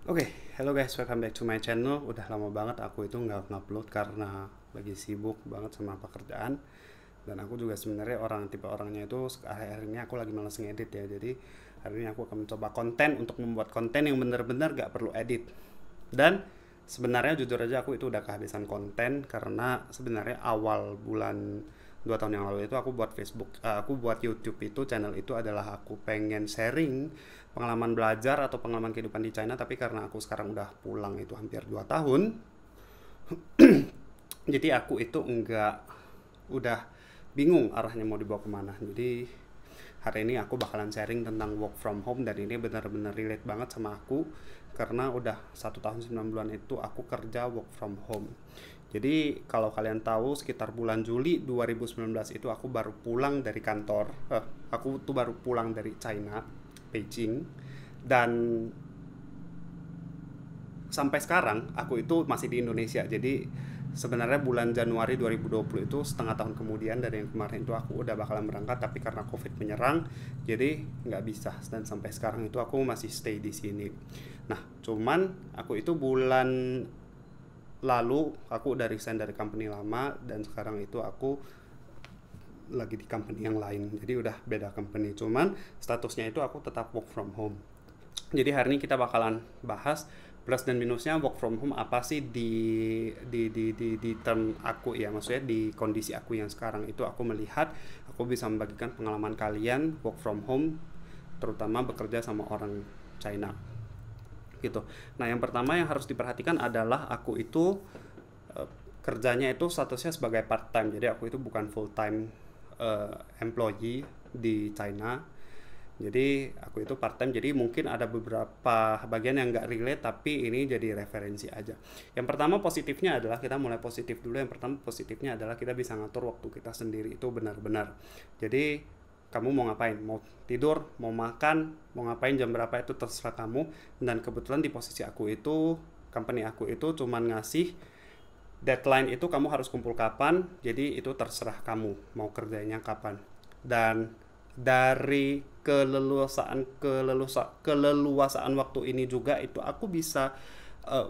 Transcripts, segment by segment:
Oke, hello guys, welcome back to my channel. Udah lama banget aku itu nggak ngupload karena lagi sibuk banget sama pekerjaan. Dan aku juga sebenarnya tipe orangnya itu akhir-akhir ini aku lagi malas ngedit ya. Jadi hari ini aku akan mencoba untuk membuat konten yang benar-benar gak perlu edit. Dan sebenarnya jujur aja aku itu udah kehabisan konten karena sebenarnya awal bulan 2 tahun yang lalu itu aku buat YouTube itu, channel itu adalah aku pengen sharing pengalaman belajar atau pengalaman kehidupan di China, tapi karena aku sekarang udah pulang itu hampir 2 tahun, jadi aku itu udah bingung arahnya mau dibawa kemana. Jadi hari ini aku bakalan sharing tentang work from home, dan ini benar-benar relate banget sama aku karena udah 1 tahun 9 bulan itu aku kerja work from home. Jadi kalau kalian tahu sekitar bulan Juli 2019 itu aku baru pulang dari kantor. Aku tuh baru pulang dari China, Beijing, dan sampai sekarang aku itu masih di Indonesia. Jadi sebenarnya bulan Januari 2020 itu setengah tahun kemudian dari yang kemarin itu aku udah bakalan berangkat, tapi karena COVID menyerang jadi nggak bisa, dan sampai sekarang itu aku masih stay di sini. Nah, cuman aku itu bulan lalu aku udah resign dari company lama, dan sekarang itu aku lagi di company yang lain. Jadi udah beda company, cuman statusnya itu aku tetap work from home. Jadi hari ini kita bakalan bahas plus dan minusnya work from home apa sih di term aku ya, maksudnya di kondisi aku yang sekarang itu. Aku melihat aku bisa membagikan pengalaman kalian work from home, terutama bekerja sama orang China gitu. Nah, yang pertama yang harus diperhatikan adalah aku itu kerjanya itu statusnya sebagai part time. Jadi aku itu bukan full time employee di China. Jadi aku itu part time, jadi mungkin ada beberapa bagian yang nggak relate, tapi ini jadi referensi aja. Yang pertama positifnya adalah, kita mulai positif dulu. Yang pertama positifnya adalah kita bisa ngatur waktu kita sendiri itu benar-benar. Jadi kamu mau ngapain, mau tidur, mau makan, mau ngapain jam berapa itu terserah kamu. Dan kebetulan di posisi aku itu, company aku itu cuman ngasih deadline itu kamu harus kumpul kapan, jadi itu terserah kamu mau kerjanya kapan. Dan dari keleluasaan waktu ini juga itu aku bisa uh,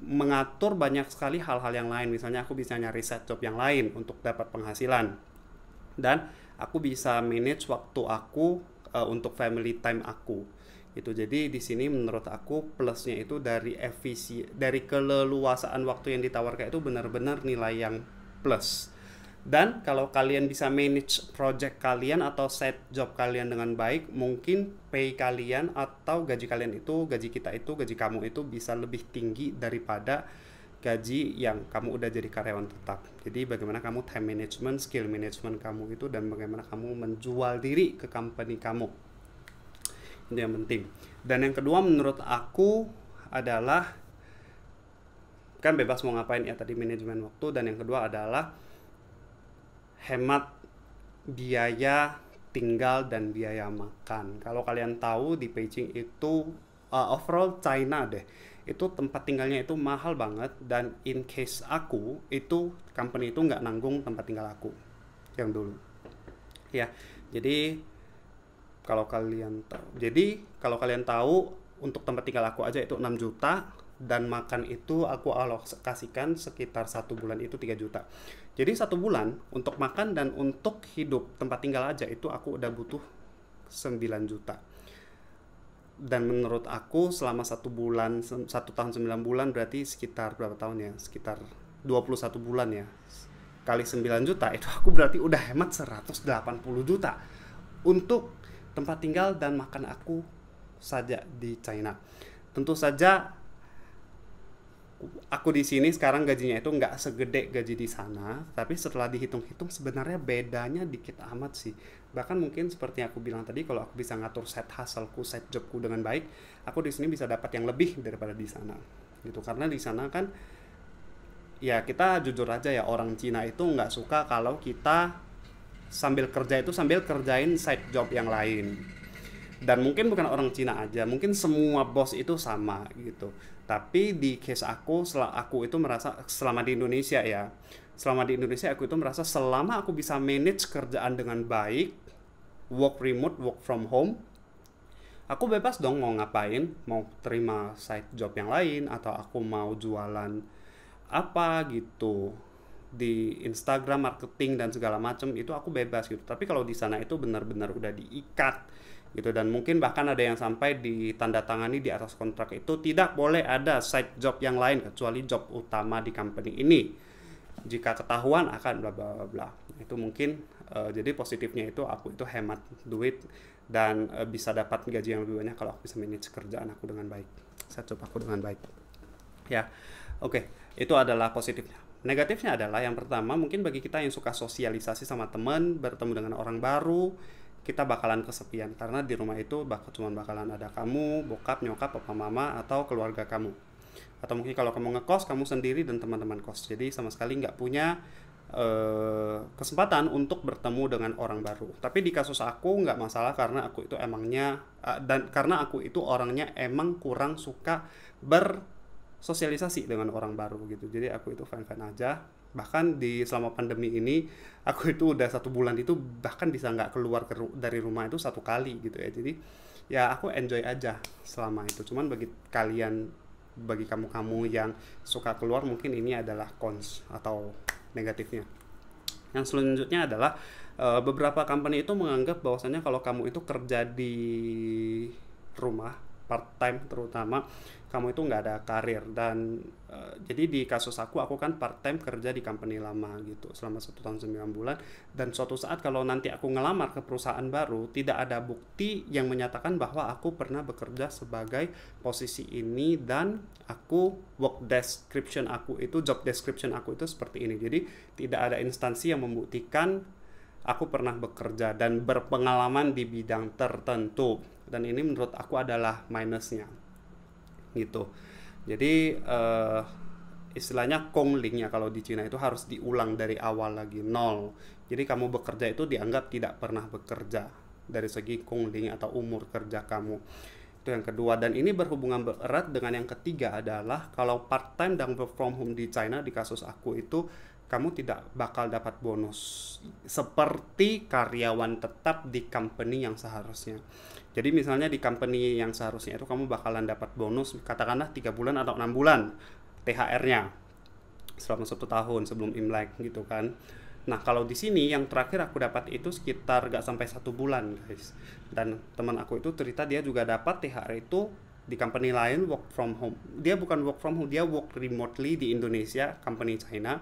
mengatur banyak sekali hal-hal yang lain. Misalnya aku bisa nyari side job yang lain untuk dapat penghasilan, dan aku bisa manage waktu aku untuk family time aku itu. Jadi di sini menurut aku plusnya itu dari keleluasaan waktu yang ditawarkan itu benar-benar nilai yang plus. Dan kalau kalian bisa manage project kalian atau set job kalian dengan baik, mungkin pay kalian atau gaji kalian itu, gaji kamu itu bisa lebih tinggi daripada gaji yang kamu udah jadi karyawan tetap. Jadi bagaimana kamu time management, skill management kamu itu, dan bagaimana kamu menjual diri ke company kamu. Itu yang penting. Dan yang kedua menurut aku adalah, kan bebas mau ngapain ya tadi, manajemen waktu. Dan yang kedua adalah hemat biaya tinggal dan biaya makan. Kalau kalian tahu di Beijing itu overall China deh, itu tempat tinggalnya itu mahal banget. Dan in case aku itu, company itu nggak nanggung tempat tinggal aku yang dulu ya. Jadi kalau kalian tahu untuk tempat tinggal aku aja itu 6 juta, dan makan itu aku alokasikan sekitar 1 bulan itu 3 juta. Jadi 1 bulan untuk makan dan untuk hidup tempat tinggal aja itu aku udah butuh 9 juta. Dan menurut aku selama 1 tahun 9 bulan berarti sekitar berapa tahun ya, sekitar 21 bulan ya, kali 9 juta itu aku berarti udah hemat 180 juta untuk tempat tinggal dan makan aku saja di China. Tentu saja aku di sini sekarang gajinya itu nggak segede gaji di sana, tapi setelah dihitung-hitung sebenarnya bedanya dikit amat sih. Bahkan mungkin seperti yang aku bilang tadi, kalau aku bisa ngatur set hustleku, set jobku dengan baik, aku di sini bisa dapat yang lebih daripada di sana gitu. Karena di sana kan, ya kita jujur aja ya, orang Cina itu nggak suka kalau kita sambil kerja itu sambil kerjain side job yang lain. Dan mungkin bukan orang Cina aja, mungkin semua bos itu sama gitu. Tapi di case aku, aku itu merasa selama di Indonesia ya, selama di Indonesia aku itu merasa selama aku bisa manage kerjaan dengan baik, work remote, work from home, aku bebas dong mau ngapain, mau terima side job yang lain atau aku mau jualan apa gitu di Instagram marketing dan segala macam, itu aku bebas gitu. Tapi kalau di sana itu benar-benar udah diikat gitu, dan mungkin bahkan ada yang sampai ditandatangani di atas kontrak itu tidak boleh ada side job yang lain kecuali job utama di company ini. Jika ketahuan akan bla bla bla bla. Itu mungkin jadi positifnya itu aku itu hemat duit dan bisa dapat gaji yang lebih banyak kalau aku bisa manage kerjaan aku dengan baik, side job aku dengan baik. Ya, oke, itu adalah positifnya. Negatifnya adalah yang pertama, mungkin bagi kita yang suka sosialisasi sama teman, bertemu dengan orang baru, kita bakalan kesepian karena di rumah itu cuma bakalan ada kamu, bokap, nyokap, papa, mama, atau keluarga kamu. Atau mungkin kalau kamu ngekos, kamu sendiri dan teman-teman kos. Jadi sama sekali nggak punya kesempatan untuk bertemu dengan orang baru. Tapi di kasus aku nggak masalah karena aku itu emangnya dan karena aku itu orangnya emang kurang suka bersosialisasi dengan orang baru gitu. Jadi aku itu fine-fine aja. Bahkan di selama pandemi ini aku itu udah 1 bulan itu bahkan bisa nggak keluar dari rumah itu 1 kali gitu ya. Jadi ya aku enjoy aja selama itu. Cuman bagi kalian, bagi kamu-kamu yang suka keluar, mungkin ini adalah cons atau negatifnya. Yang selanjutnya adalah beberapa company itu menganggap bahwasannya kalau kamu itu kerja di rumah part time terutama, kamu itu nggak ada karir. Dan jadi di kasus aku kan part time kerja di company lama gitu selama 1 tahun 9 bulan, dan suatu saat kalau nanti aku ngelamar ke perusahaan baru tidak ada bukti yang menyatakan bahwa aku pernah bekerja sebagai posisi ini dan aku job description aku itu seperti ini. Jadi tidak ada instansi yang membuktikan aku pernah bekerja dan berpengalaman di bidang tertentu, dan ini menurut aku adalah minusnya gitu. Jadi istilahnya Kongling ya kalau di Cina itu harus diulang dari awal lagi, nol. Jadi kamu bekerja itu dianggap tidak pernah bekerja dari segi Kongling atau umur kerja kamu. Itu yang kedua, dan ini berhubungan erat dengan yang ketiga adalah kalau part time dan work from home di China, di kasus aku itu kamu tidak bakal dapat bonus seperti karyawan tetap di company yang seharusnya. Jadi misalnya di company yang seharusnya itu kamu bakalan dapat bonus katakanlah 3 bulan atau 6 bulan THR-nya selama 1 tahun sebelum Imlek gitu kan. Nah kalau di sini yang terakhir aku dapat itu sekitar gak sampai 1 bulan guys. Dan teman aku itu cerita dia juga dapat THR itu di company lain work from home. Dia bukan work from home, dia work remotely di Indonesia, company China.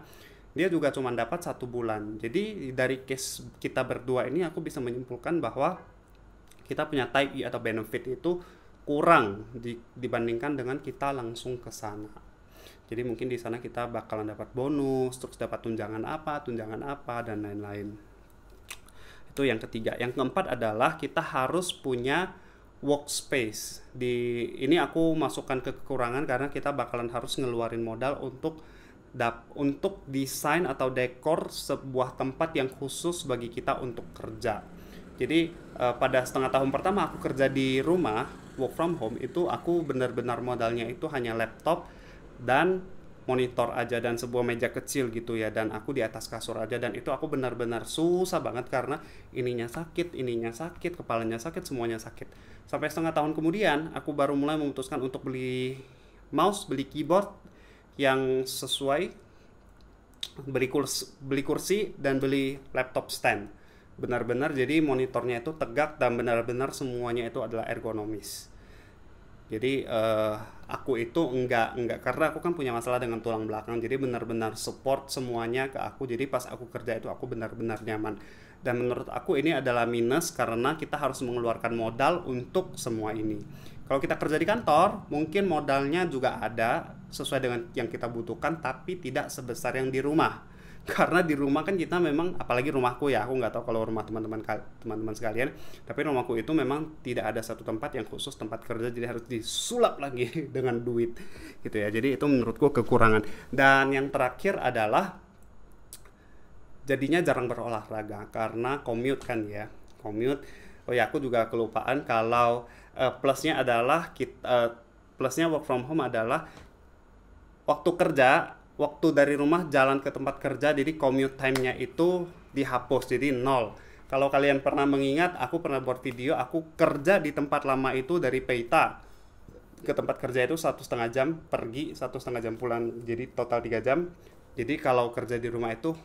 Dia juga cuma dapat 1 bulan. Jadi dari case kita berdua ini aku bisa menyimpulkan bahwa kita punya type E atau benefit itu kurang dibandingkan dengan kita langsung ke sana. Jadi mungkin di sana kita bakalan dapat bonus, terus dapat tunjangan apa, dan lain-lain. Itu yang ketiga. Yang keempat adalah kita harus punya workspace. Ini aku masukkan ke kekurangan karena kita bakalan harus ngeluarin modal untuk desain atau dekor sebuah tempat yang khusus bagi kita untuk kerja. Jadi pada setengah tahun pertama aku kerja di rumah, work from home, itu aku benar-benar modalnya itu hanya laptop dan monitor aja dan sebuah meja kecil gitu ya, dan aku di atas kasur aja, dan itu aku benar-benar susah banget karena ininya sakit, kepalanya sakit, semuanya sakit. Sampai setengah tahun kemudian aku baru mulai memutuskan untuk beli mouse, beli keyboard yang sesuai, beli kursi dan beli laptop stand. Benar-benar jadi monitornya itu tegak dan benar-benar semuanya itu adalah ergonomis. Jadi aku itu enggak karena aku kan punya masalah dengan tulang belakang, jadi benar-benar support semuanya ke aku. Jadi pas aku kerja itu aku benar-benar nyaman. Dan menurut aku ini adalah minus karena kita harus mengeluarkan modal untuk semua ini. Kalau kita kerja di kantor, mungkin modalnya juga ada sesuai dengan yang kita butuhkan, tapi tidak sebesar yang di rumah. Karena di rumah kan kita memang, apalagi rumahku ya, aku nggak tahu kalau rumah teman-teman sekalian, tapi rumahku itu memang tidak ada satu tempat yang khusus tempat kerja, jadi harus disulap lagi dengan duit gitu ya. Jadi itu menurutku kekurangan. Dan yang terakhir adalah jadinya jarang berolahraga karena commute kan ya, commute. Oh ya, aku juga kelupaan kalau plusnya adalah plusnya work from home adalah waktu dari rumah jalan ke tempat kerja, jadi commute time-nya itu dihapus, jadi 0. Kalau kalian pernah mengingat, aku pernah buat video, aku kerja di tempat lama itu dari Peita ke tempat kerja itu 1,5 jam pergi, 1,5 jam pulang, jadi total 3 jam. Jadi kalau kerja di rumah itu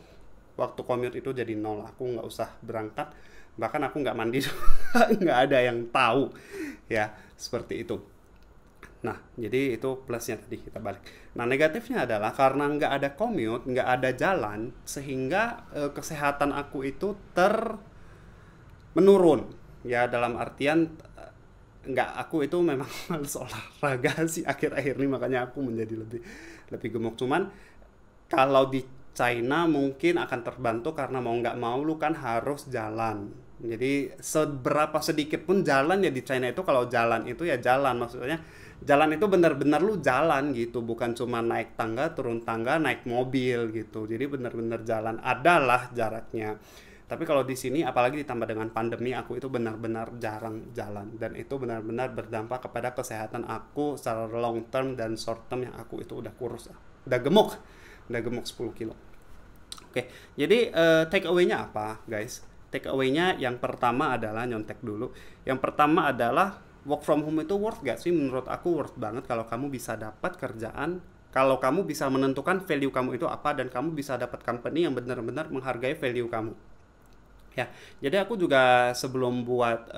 waktu commute itu jadi nol, aku nggak usah berangkat, bahkan aku nggak mandi nggak ada yang tahu ya, seperti itu. Nah, jadi itu plusnya tadi, kita balik. Nah, negatifnya adalah karena nggak ada commute, nggak ada jalan, sehingga kesehatan aku itu menurun. Ya, dalam artian nggak, aku itu memang males olahraga sih akhir-akhir ini, makanya aku menjadi lebih gemuk. Cuman kalau di China mungkin akan terbantu karena mau nggak mau lu kan harus jalan. Jadi seberapa sedikit pun jalan ya di China itu, kalau jalan itu ya jalan, maksudnya jalan itu benar-benar lu jalan gitu, bukan cuma naik tangga, turun tangga, naik mobil gitu. Jadi benar-benar jalan, adalah jaraknya. Tapi kalau di sini apalagi ditambah dengan pandemi, aku itu benar-benar jarang jalan, dan itu benar-benar berdampak kepada kesehatan aku secara long term dan short term, yang aku itu udah kurus, udah gemuk 10 kilo. Oke, jadi take away-nya apa, guys? Take away-nya yang pertama adalah, nyontek dulu. Yang pertama adalah work from home itu worth gak sih? Menurut aku worth banget kalau kamu bisa dapat kerjaan, kalau kamu bisa menentukan value kamu itu apa, dan kamu bisa dapat company yang benar-benar menghargai value kamu. Ya, jadi aku juga sebelum buat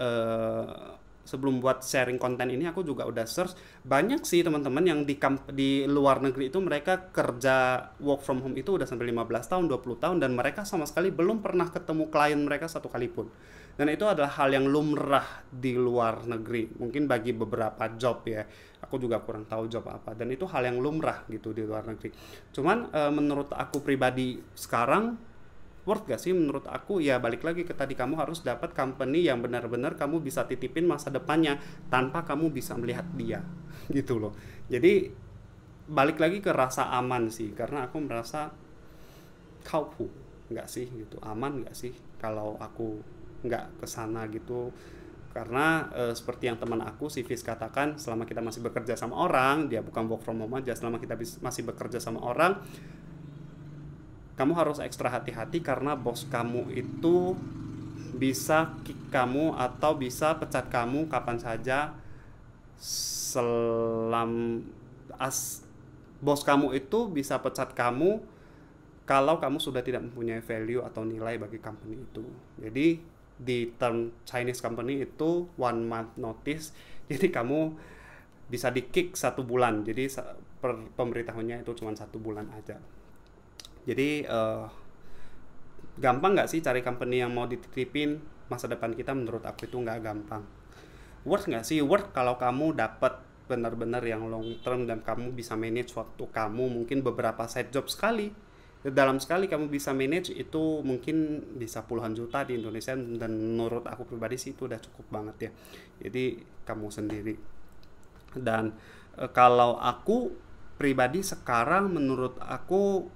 sharing konten ini, aku juga udah search. Banyak sih teman-teman yang di luar negeri itu mereka kerja work from home itu udah sampai 15 tahun, 20 tahun, dan mereka sama sekali belum pernah ketemu klien mereka satu kali pun. Dan itu adalah hal yang lumrah di luar negeri. Mungkin bagi beberapa job ya, aku juga kurang tahu job apa, dan itu hal yang lumrah gitu di luar negeri. Cuman menurut aku pribadi sekarang, worth gak sih? Menurut aku ya balik lagi ke tadi, kamu harus dapat company yang benar-benar kamu bisa titipin masa depannya tanpa kamu bisa melihat dia gitu loh. Jadi balik lagi ke rasa aman sih, karena aku merasa kaupu nggak sih gitu, aman nggak sih kalau aku nggak kesana gitu. Karena seperti yang teman aku si Fis katakan, selama kita masih bekerja sama orang, dia bukan work from home aja, selama kita masih bekerja sama orang, kamu harus ekstra hati-hati, karena bos kamu itu bisa kick kamu atau bisa pecat kamu kapan saja. Bos kamu itu bisa pecat kamu kalau kamu sudah tidak mempunyai value atau nilai bagi company itu. Jadi di term Chinese company itu 1 month notice, jadi kamu bisa di kick 1 bulan. Jadi pemberitahuannya itu cuma 1 bulan aja. Jadi gampang nggak sih cari company yang mau dititipin masa depan kita? Menurut aku itu nggak gampang. Worth nggak sih? Worth kalau kamu dapat benar-benar yang long term dan kamu bisa manage waktu kamu. Mungkin beberapa side job sekali, dalam sekali kamu bisa manage itu mungkin bisa puluhan juta di Indonesia, dan menurut aku pribadi sih itu udah cukup banget ya. Jadi kamu sendiri. Dan kalau aku pribadi sekarang, menurut aku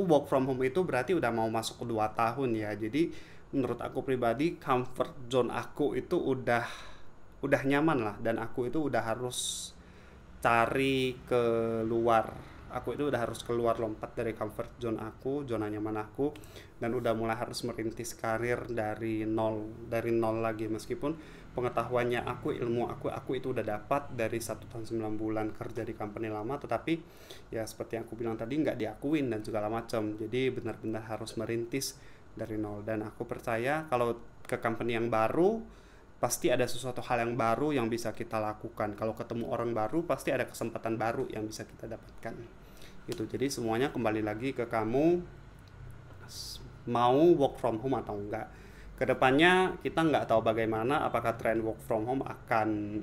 work from home itu berarti udah mau masuk ke 2 tahun ya. Jadi menurut aku pribadi, comfort zone aku itu udah nyaman lah, dan aku itu udah harus cari keluar. Aku itu udah harus keluar, lompat dari comfort zone aku, zona nyaman aku, dan udah mulai harus merintis karir dari nol lagi. Meskipun pengetahuannya ilmu aku itu udah dapat dari 1 tahun 9 bulan kerja di company lama, tetapi ya seperti yang aku bilang tadi, nggak diakuin dan segala macam. Jadi benar-benar harus merintis dari nol, dan aku percaya kalau ke company yang baru pasti ada sesuatu hal yang baru yang bisa kita lakukan. Kalau ketemu orang baru pasti ada kesempatan baru yang bisa kita dapatkan gitu. Jadi semuanya kembali lagi ke kamu mau work from home atau enggak. Kedepannya kita nggak tahu bagaimana, apakah tren work from home akan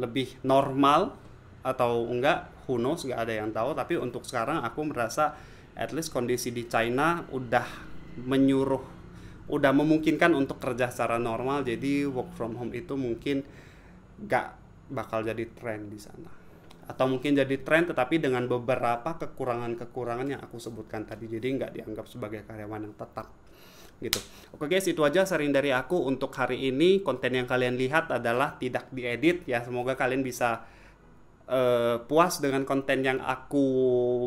lebih normal atau enggak, who knows, nggak ada yang tahu. Tapi untuk sekarang aku merasa at least kondisi di China udah memungkinkan untuk kerja secara normal. Jadi work from home itu mungkin nggak bakal jadi tren di sana, atau mungkin jadi tren tetapi dengan beberapa kekurangan yang aku sebutkan tadi. Jadi nggak dianggap sebagai karyawan yang tetap gitu. Oke guys, itu aja sharing dari aku untuk hari ini. Konten yang kalian lihat adalah tidak diedit ya. Semoga kalian bisa puas dengan konten yang aku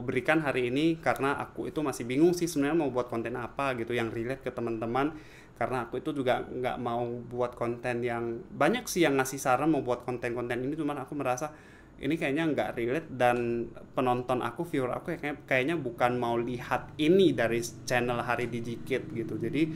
berikan hari ini, karena aku itu masih bingung sih sebenarnya mau buat konten apa gitu yang relate ke teman-teman, karena aku itu juga nggak mau buat konten yang banyak sih yang ngasih saran mau buat konten-konten ini, cuman aku merasa ini kayaknya nggak relate dan penonton aku, viewer aku kayaknya bukan mau lihat ini dari channel Hari Digikit gitu. Jadi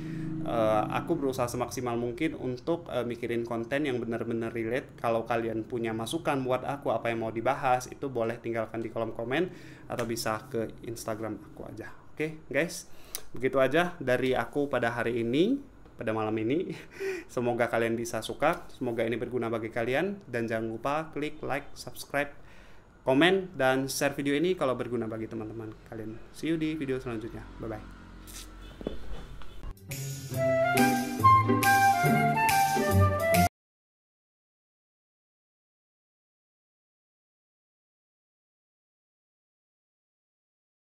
aku berusaha semaksimal mungkin untuk mikirin konten yang benar-benar relate. Kalau kalian punya masukan buat aku apa yang mau dibahas, itu boleh tinggalkan di kolom komen atau bisa ke Instagram aku aja. Oke, guys, begitu aja dari aku pada hari ini, pada malam ini. Semoga kalian bisa suka, semoga ini berguna bagi kalian, dan jangan lupa klik like, subscribe, komen, dan share video ini kalau berguna bagi teman-teman kalian. See you di video selanjutnya. Bye bye.